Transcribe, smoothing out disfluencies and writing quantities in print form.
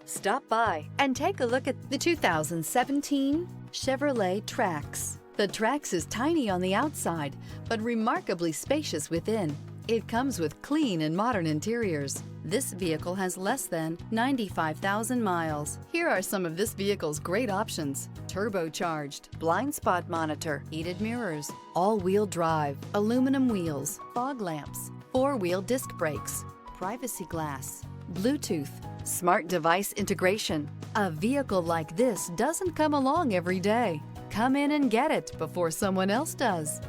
Stop by and take a look at the 2017 Chevrolet Trax. The Trax is tiny on the outside, but remarkably spacious within. It comes with clean and modern interiors. This vehicle has less than 95,000 miles. Here are some of this vehicle's great options: turbocharged, blind spot monitor, heated mirrors, all-wheel drive, aluminum wheels, fog lamps, four-wheel disc brakes, privacy glass, Bluetooth, smart device integration. A vehicle like this doesn't come along every day. Come in and get it before someone else does.